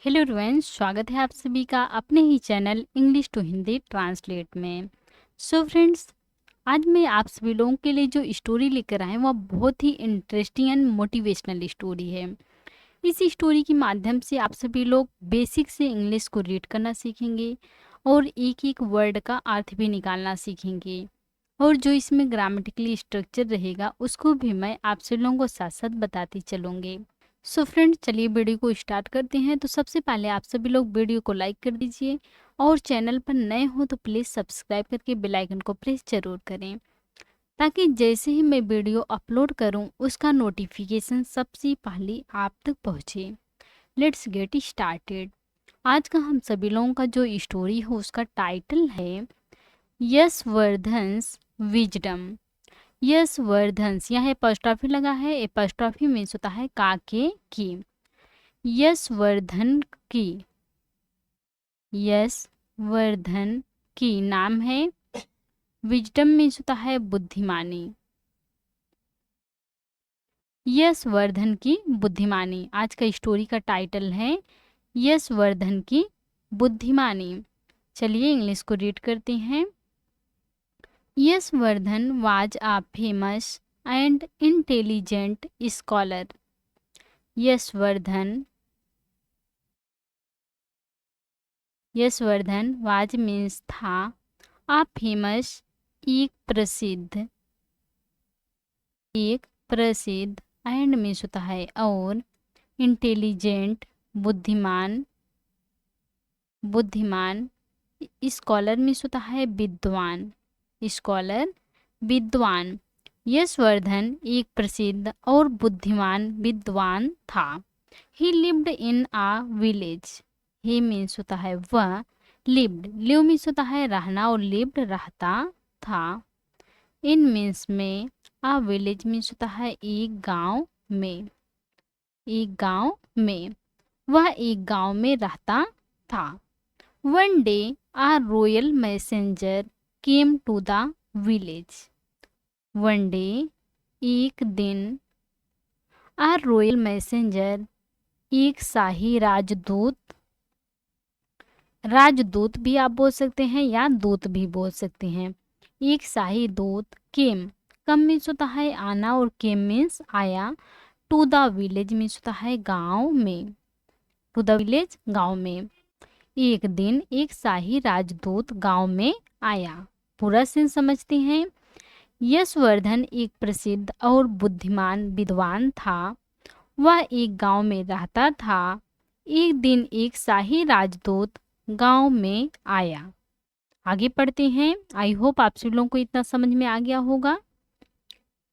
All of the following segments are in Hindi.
हेलो एवरीवन, स्वागत है आप सभी का अपने ही channel English to Hindi translate में। सो फ्रेंड्स, आज मैं आप सभी लोगों के लिए जो स्टोरी लेकर आए हैं वह बहुत ही इंटरेस्टिंग एंड मोटिवेशनल स्टोरी है। इस स्टोरी के माध्यम से आप सभी लोग बेसिक से इंग्लिश को रीड करना सीखेंगे और एक एक वर्ड का अर्थ भी निकालना सीखेंगे। और जो इसमें ग्रामेटिकली स्ट्रक्चर रहेगा उसको भी मैं आप सभी लोगों को साथ साथ बताती चलूँगी। सो फ्रेंड, चलिए वीडियो को स्टार्ट करते हैं। तो सबसे पहले आप सभी लोग वीडियो को लाइक कर दीजिए और चैनल पर नए हो तो प्लीज़ सब्सक्राइब करके बेल आइकन को प्रेस जरूर करें, ताकि जैसे ही मैं वीडियो अपलोड करूं उसका नोटिफिकेशन सबसे पहले आप तक पहुंचे। Let's get started. आज का हम सभी लोगों का जो स्टोरी है उसका टाइटल है यशवर्धन्स विजडम। यशवर्धन्स, यहाँ एपॉस्ट्रॉफी लगा है। एपॉस्ट्रॉफी मीन्स होता है काके की। यशवर्धन की, यशवर्धन की नाम है। विजडम मीन्स होता है बुद्धिमानी। यशवर्धन की बुद्धिमानी, आज का स्टोरी का टाइटल है यशवर्धन की बुद्धिमानी। चलिए इंग्लिश को रीड करते हैं। Yashvardhan was a famous and intelligent scholar. Yashvardhan, Yashvardhan was means था, आ फेमस एक प्रसिद्ध, एक प्रसिद्ध, एंड मीन्स होता है और, इंटेलिजेंट बुद्धिमान, बुद्धिमान, स्कॉलर मीन्स होता है विद्वान, स्कॉलर विद्वान। यशवर्धन एक प्रसिद्ध और बुद्धिमान विद्वान था। He lived in a village. He means होता है वह, लिव्ड, लिव मीन्स होता है रहना और लिव्ड रहता था। इन मीन्स में, आ विलेज मीन्स होता है एक गांव में, एक गांव में, वह एक गांव में रहता था। One day a royal messenger came to the village. One day, एक दिन, आ रॉयल मैसेंजर, एक शाही राजदूत, राजदूत भी आप बोल सकते हैं या दूत भी बोल सकते हैं। एक शाही दूत केम, कम मीन्स होता है आना और केम मीन्स आया। टू द विलेज मीन्स होता है गांव में, टू द विलेज गांव में। एक दिन एक शाही राजदूत गांव में आया। पूरा सीन समझते हैं। यशवर्धन एक प्रसिद्ध और बुद्धिमान विद्वान था। वह एक गांव में रहता था। एक दिन एक शाही राजदूत गांव में आया। आगे पढ़ते हैं। आई होप आप सभी लोगों को इतना समझ में आ गया होगा।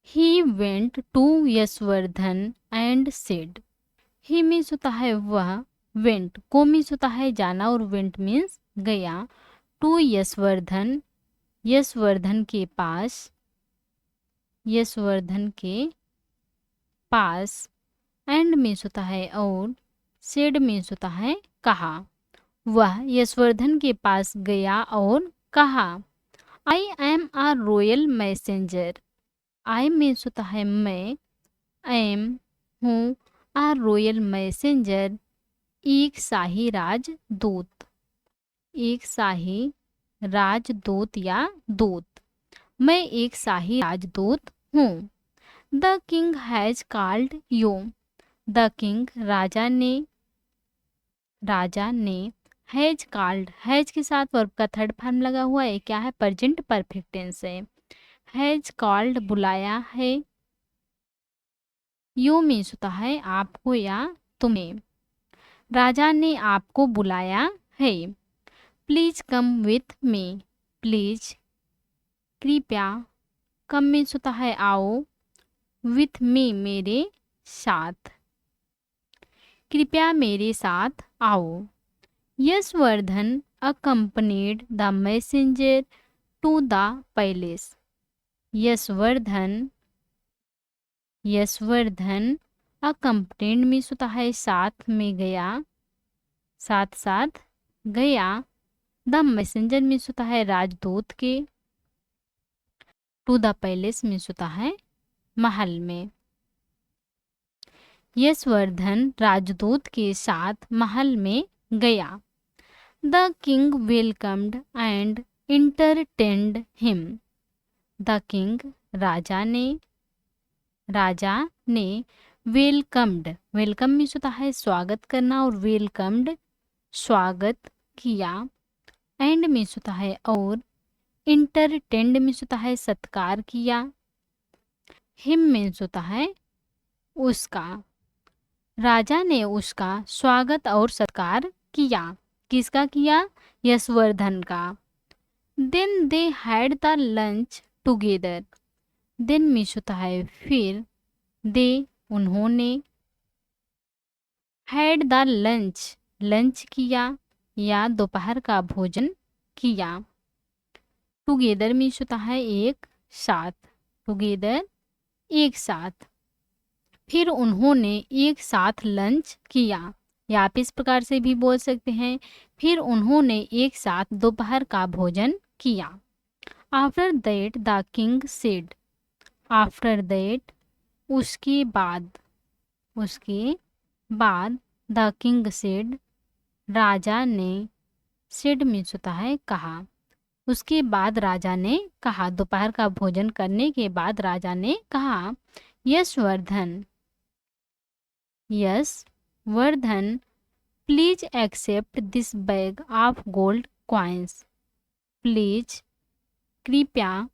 He went to Yashvardhan and said. He means होता है वह, वेंट को मीन्स होता है जाना और वेंट मीन्स गया। टू यशवर्धन, यशवर्धन के पास, यशवर्धन के पास, एंड मीन्स होता है और, सेड मीन्स होता है कहा। वह यशवर्धन के पास गया और कहा, I am a royal messenger. I means होता है मैं, एम हूँ, आ रॉयल मैसेंजर एक शाही राजदूत, एक शाही राजदूत या दूत, मैं एक शाही राजदूत हूँ। The king has called you. The king, राजा ने, राजा ने, हैज कॉल्ड, हैज के साथ वर्ब का थर्ड फॉर्म लगा हुआ है, क्या है, प्रेजेंट परफेक्ट टेंस है। हैज कॉल्ड बुलाया है। यू मीन्स होता है आपको या तुम्हें। राजा ने आपको बुलाया है। Please come with me. Please, कृपया, कम मीन्स होता है आओ, विथ मी मेरे साथ, कृपया मेरे साथ आओ। Yashvardhan accompanied the messenger to the palace. Yashvardhan, Yashvardhan accompanied means होता है साथ में गया, साथ साथ गया। द मैसेंजर मीन्स होता है राजदूत के। टू द पैलेस मीन्स होता है महल में। यशवर्धन राजदूत के साथ महल में गया। The king welcomed and entertained him. The king राजा ने वेलकम्ड, वेलकम मीन्स होता है स्वागत करना, और वेलकम्ड स्वागत किया, एंड मीन्स होता है और, इंटरटेन्ड मीन्स होता है सत्कार किया, हिम मीन्स होता है उसका। राजा ने उसका स्वागत और सत्कार किया। किसका किया? यशवर्धन का। Then they had the lunch together. Then means होता है फिर, दे उन्होंने, हैड द लंच लंच किया या दोपहर का भोजन किया। टुगेदर मीन्स होता है एक साथ, टुगेदर एक साथ। फिर उन्होंने एक साथ लंच किया, या आप इस प्रकार से भी बोल सकते हैं, फिर उन्होंने एक साथ दोपहर का भोजन किया। After that the king said. After that उसके बाद, उसके बाद, द किंग सेड राजा ने, सेड मीन्स होता है कहा, उसके बाद राजा ने कहा, दोपहर का भोजन करने के बाद राजा ने कहा, Yashvardhan, Yashvardhan please accept this bag of gold coins. Please कृपया,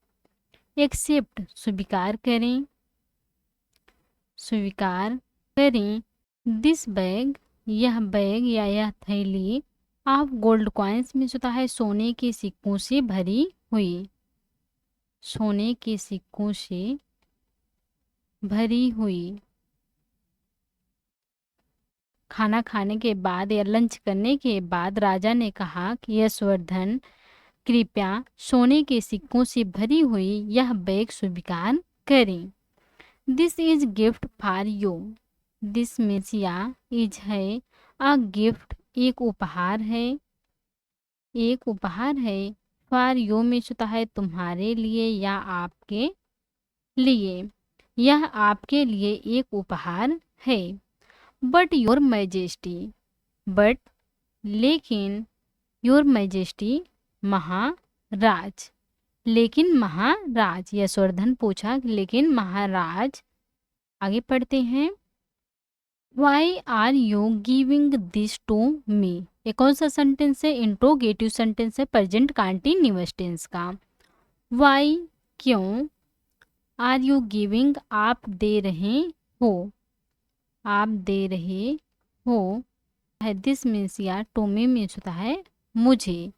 एक्सेप्ट स्वीकार करें, स्वीकार करें, दिस बैग यह बैग या यह थैली, ऑफ गोल्ड कॉइन्स में होता है सोने के सिक्कों से भरी हुई, सोने के सिक्कों से भरी हुई। खाना खाने के बाद या लंच करने के बाद राजा ने कहा कि यशवर्धन कृपया सोने के सिक्कों से भरी हुई यह बैग स्वीकार करें। This is gift for you. This means या इज है, अ गिफ्ट एक उपहार है, एक उपहार है, फॉर यू मीन्स होता है तुम्हारे लिए या आपके लिए, यह आपके लिए एक उपहार है। बट योर मैजेस्टी, बट लेकिन, योर मैजेस्टी महाराज, लेकिन महाराज, यशवर्धन पूछा लेकिन महाराज। आगे पढ़ते हैं। Why are you giving this to me. ये कौन सा सेंटेंस है? इंट्रोगेटिव सेंटेंस है प्रेजेंट कंटीन्यूअस टेंस का। वाई क्यों, आर यू गिविंग आप दे रहे हो, आप दे रहे हो, है दिस मीन्स या टू मी मीन्स होता है मुझे,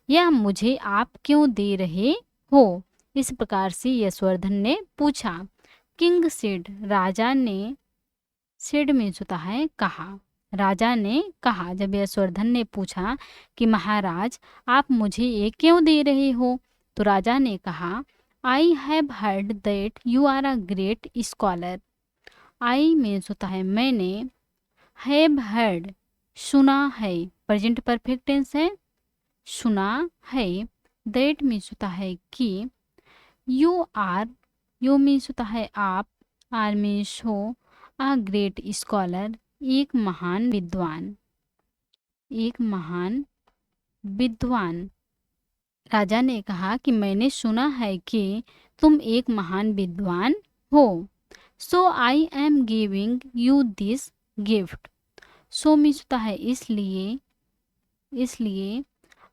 यह मुझे आप क्यों दे रहे हो, इस प्रकार से यशवर्धन ने पूछा। किंग सेड राजा ने, सेड मीन्स होता है कहा, राजा ने कहा। जब यशवर्धन ने पूछा कि महाराज आप मुझे ये क्यों दे रहे हो, तो राजा ने कहा I have heard that you are a great scholar. I means होता है मैंने, हैव हर्ड सुना है, प्रेजेंट परफेक्ट टेंस है, सुना है, दैट मीन्स होता है कि, यू आर, यू मीन्स होता है आप, आर मीन्स हो, अ ग्रेट स्कॉलर एक महान विद्वान, एक महान विद्वान। राजा ने कहा कि मैंने सुना है कि तुम एक महान विद्वान हो। So I am giving you this gift. So means होता है इसलिए, इसलिए,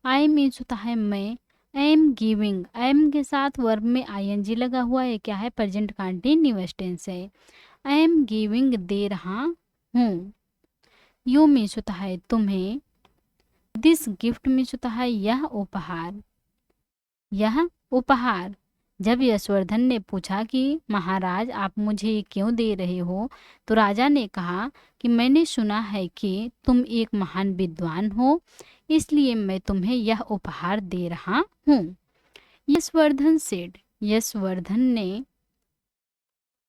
आई मीन्स होता है मैं, एम गिविंग, एम के साथ वर्ब में आईएनजी लगा हुआ है, क्या है? प्रेजेंट कंटीन्यूअस टेंस है। आई एम गिविंग दे रहा हूँ। यू मीन्स होता है तुम्हें, दिस गिफ्ट मीन्स होता है यह उपहार, यह उपहार। जब यशवर्धन ने पूछा कि महाराज आप मुझे क्यों दे रहे हो, तो राजा ने कहा कि मैंने सुना है कि तुम एक महान विद्वान हो, इसलिए मैं तुम्हें यह उपहार दे रहा हूँ। यशवर्धन सेड, यशवर्धन ने,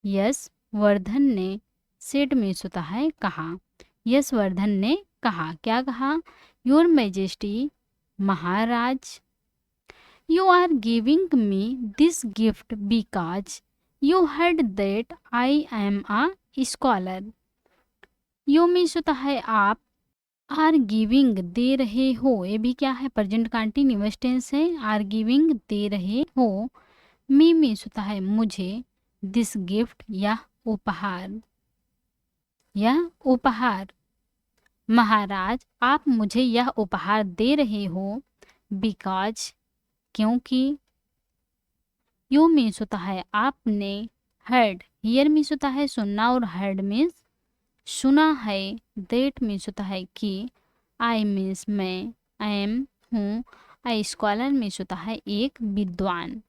यशवर्धन ने, सेड मीन्स होता है कहा, यशवर्धन ने कहा, क्या कहा? Your majesty Maharaj, you are giving me this gift because you heard that I am a scholar. You means होता है आप, आर गिविंग दे रहे हो, ये भी क्या है, प्रेजेंट कंटिन्यूअस टेंस है, आर गिविंग दे रहे हो। मी मीन्स होता है मुझे, दिस गिफ्ट यह उपहार, यह उपहार। महाराज आप मुझे यह उपहार दे रहे हो, बिकॉज क्योंकि। यू मीन्स होता है आपने, हर्ड हियर मीन्स होता है सुनना और हर्ड मीन्स सुना है, देट मीन्स होता है कि, आई मीन्स मैं, आई एम हूँ, आई स्कॉलर मीन्स होता है एक विद्वान,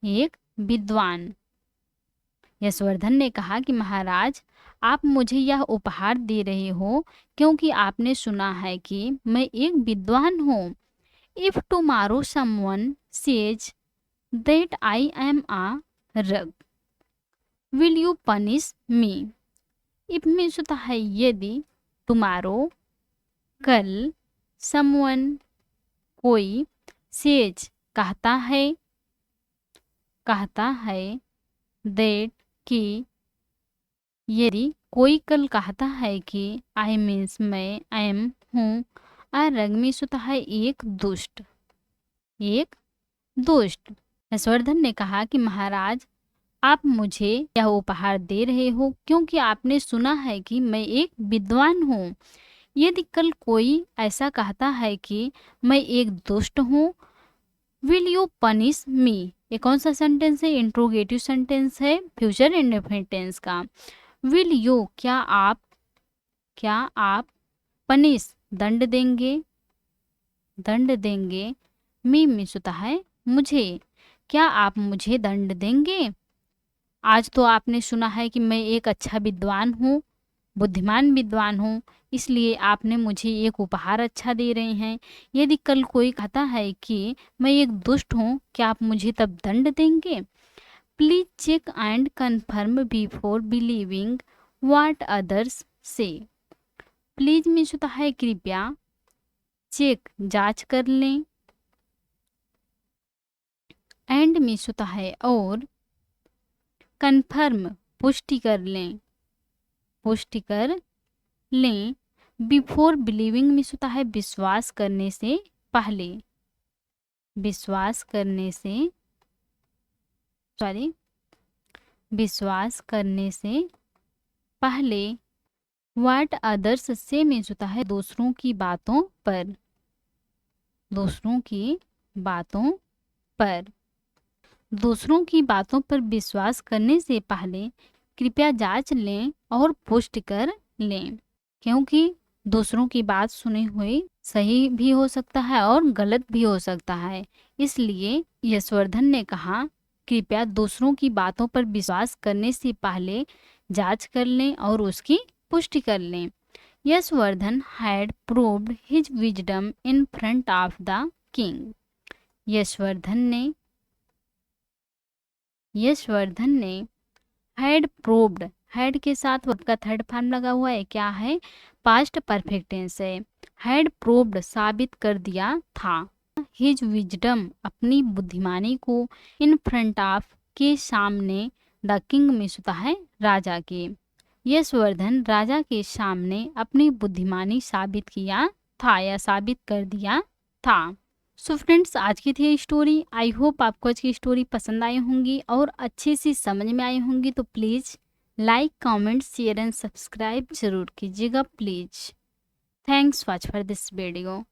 एक विद्वान। यशवर्धन ने कहा कि महाराज आप मुझे यह उपहार दे रहे हो क्योंकि आपने सुना है कि मैं एक विद्वान हूँ। If tomorrow someone says that I am a rogue, will you punish me. If means होता है यदि, टुमारो कल, समवन कोई, सेज कहता है, कहता है, दैट कि, यदि कोई कल कहता है कि, आई मीन्स मैं, आई एम हूँ, आ रग मीन्स होता है एक दुष्ट, एक दुष्ट। हर्षवर्धन ने कहा कि महाराज आप मुझे यह उपहार दे रहे हो क्योंकि आपने सुना है कि मैं एक विद्वान हूँ। यदि कल कोई ऐसा कहता है कि मैं एक दुष्ट हूँ, विल यू पनिश मी, ये कौन सा सेंटेंस है, इंट्रोगेटिव सेंटेंस है, फ्यूचर इंडेफिनिट टेंस का। विल यू क्या आप, पनिश दंड देंगे, दंड देंगे, मी मीन्स होता है मुझे, क्या आप मुझे दंड देंगे। आज तो आपने सुना है कि मैं एक अच्छा विद्वान हूँ, बुद्धिमान विद्वान हूँ, इसलिए आपने मुझे एक उपहार अच्छा दे रहे हैं। यदि कल कोई कहता है कि मैं एक दुष्ट हूँ, क्या आप मुझे तब दंड देंगे। Please check and confirm before believing what others say. Please means होता है कृपया, चेक जांच कर लें, एंड मीन्स होता है और, कन्फर्म पुष्टि कर लें, पुष्टि कर लें, बिफोर बिलीविंग मीन्स होता है विश्वास करने से पहले, विश्वास करने से, सॉरी, विश्वास करने से पहले। व्हाट अदर्स से मीन्स होता है दूसरों की बातों पर, दूसरों की बातों पर। दूसरों की बातों पर विश्वास करने से पहले कृपया जांच लें और पुष्टि कर लें, क्योंकि दूसरों की बात सुनी हुई सही भी हो सकता है और गलत भी हो सकता है। इसलिए यशवर्धन ने कहा कृपया दूसरों की बातों पर विश्वास करने से पहले जांच कर लें और उसकी पुष्टि कर लें। Yashvardhan had proved his wisdom in front of the king. Yashvardhan ने हैड प्रूव्ड, हैड के साथ वर्ब का थर्ड फॉर्म लगा हुआ है, क्या है, पास्ट परफेक्ट टेंस है। हैड प्रूव्ड साबित कर दिया था, हिज विजडम अपनी बुद्धिमानी को, इन फ्रंट ऑफ के सामने, द किंग में होता है राजा के। यशवर्धन राजा के सामने अपनी बुद्धिमानी साबित किया था या साबित कर दिया था। सो फ्रेंड्स, आज की थी स्टोरी। आई होप आपको आज की स्टोरी पसंद आई होंगी और अच्छे से समझ में आई होंगी। तो please like, comment, share and subscribe जरूर कीजिएगा please. Thanks watch for this video.